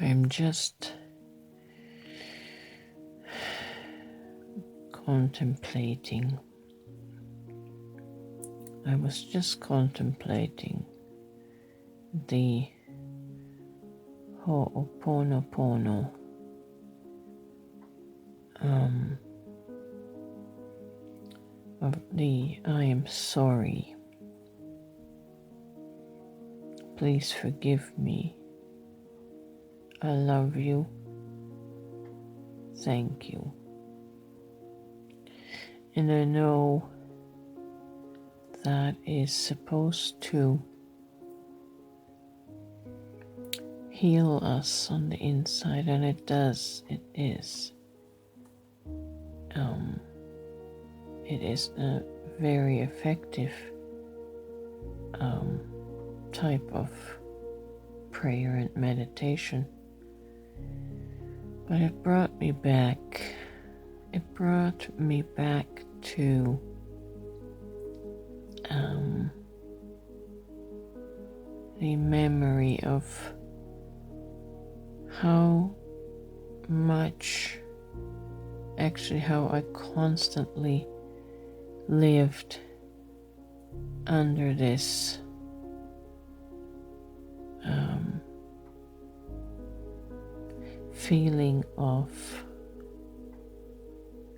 I'm just contemplating. I was just contemplating the Ho'oponopono. Of the I am sorry. Please forgive me. I love you. Thank you. And I know that is supposed to heal us on the inside, and it does. It is. It is a very effective type of prayer and meditation. But it brought me back. It brought me back to the memory of how I constantly lived under this feeling of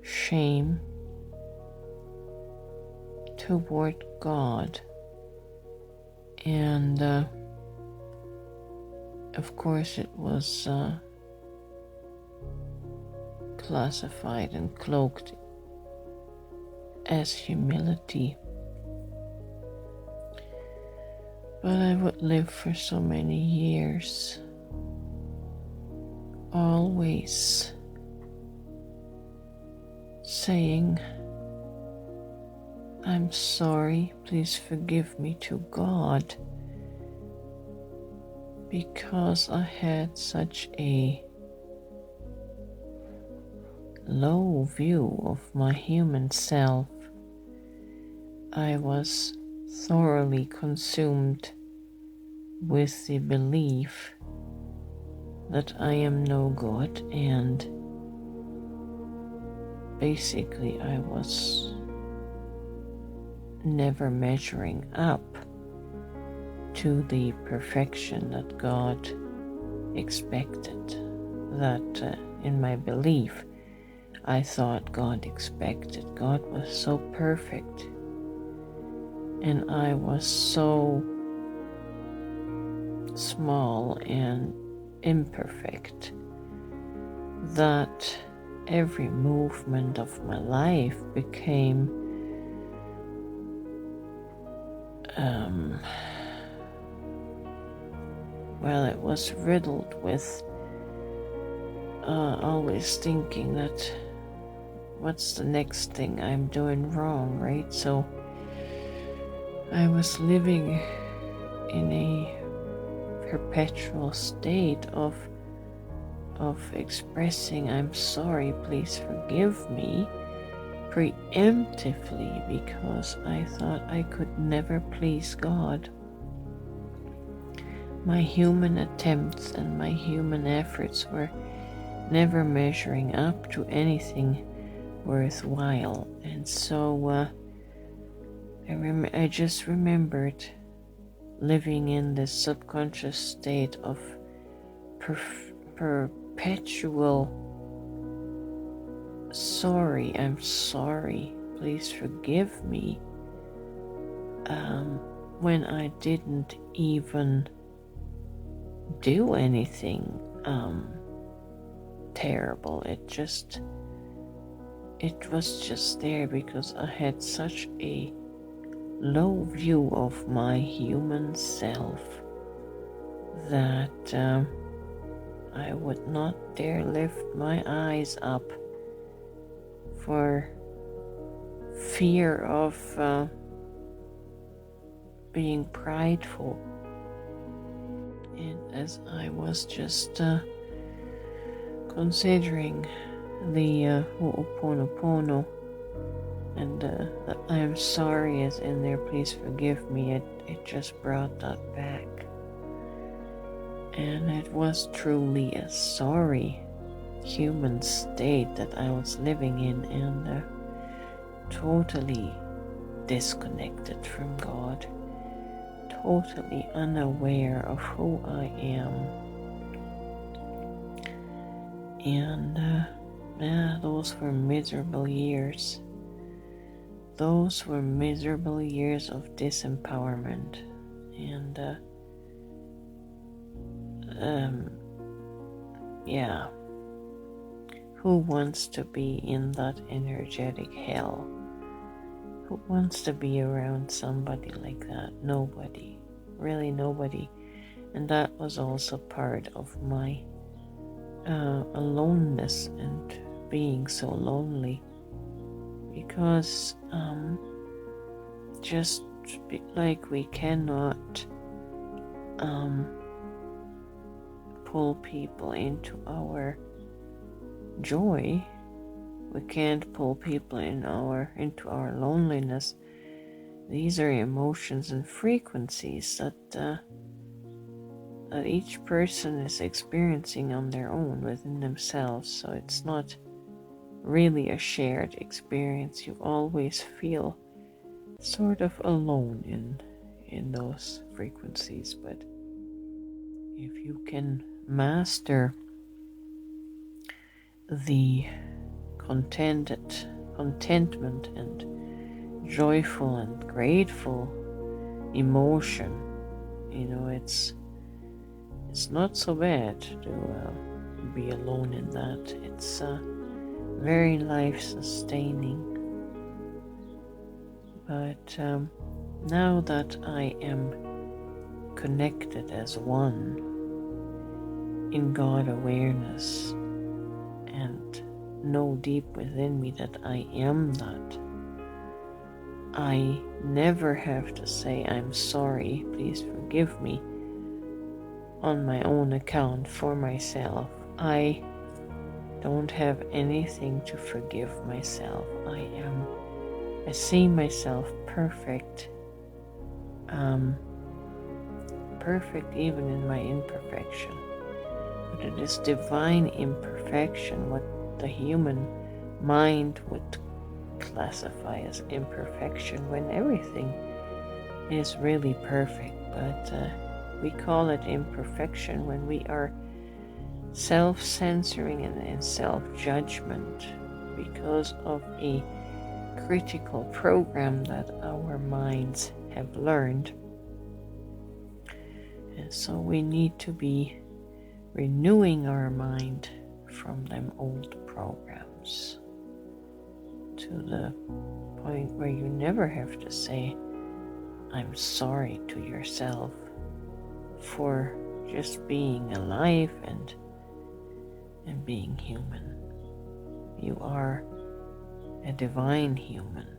shame toward God, and of course it was classified and cloaked as humility. But I would live for so many years always saying, I'm sorry, please forgive me to God, because I had such a low view of my human self. I was thoroughly consumed with the belief that I am no good, and basically I was never measuring up to the perfection that God expected, that in my belief I thought God expected. God was so perfect and I was so small and imperfect that every movement of my life became it was riddled with always thinking that what's the next thing I'm doing wrong, right? So I was living in a perpetual state of expressing I'm sorry, please forgive me, preemptively, because I thought I could never please God. My human attempts and my human efforts were never measuring up to anything worthwhile. And so I just remembered living in this subconscious state of perpetual sorry, I'm sorry, please forgive me, when I didn't even do anything terrible. It was just there because I had such a low view of my human self that I would not dare lift my eyes up for fear of being prideful. And as I was just considering the Ho'oponopono and that I am sorry is in there, please forgive me, it just brought that back. And it was truly a sorry human state that I was living in, and totally disconnected from God, totally unaware of who I am. And those were miserable years. Those were miserable years of disempowerment. And who wants to be in that energetic hell? Who wants to be around somebody like that? Nobody. Really nobody. And that was also part of my aloneness and being so lonely, because just like we cannot pull people into our joy, we can't pull people into our loneliness. These are emotions and frequencies that each person is experiencing on their own within themselves. So it's not really a shared experience. You always feel sort of alone in those frequencies. But if you can master the contentment and joyful and grateful emotion, it's not so bad to be alone in that. It's very life-sustaining. But now that I am connected as one in God awareness and know deep within me that I am that, I never have to say I'm sorry, please forgive me, on my own account for myself. I don't have anything to forgive myself. I see myself perfect, perfect even in my imperfection. But it is divine imperfection, what the human mind would classify as imperfection, when everything is really perfect. But we call it imperfection when we are self-censoring and in self-judgment because of a critical program that our minds have learned. And so we need to be renewing our mind from them old programs to the point where you never have to say I'm sorry to yourself for just being alive and being human. You are a divine human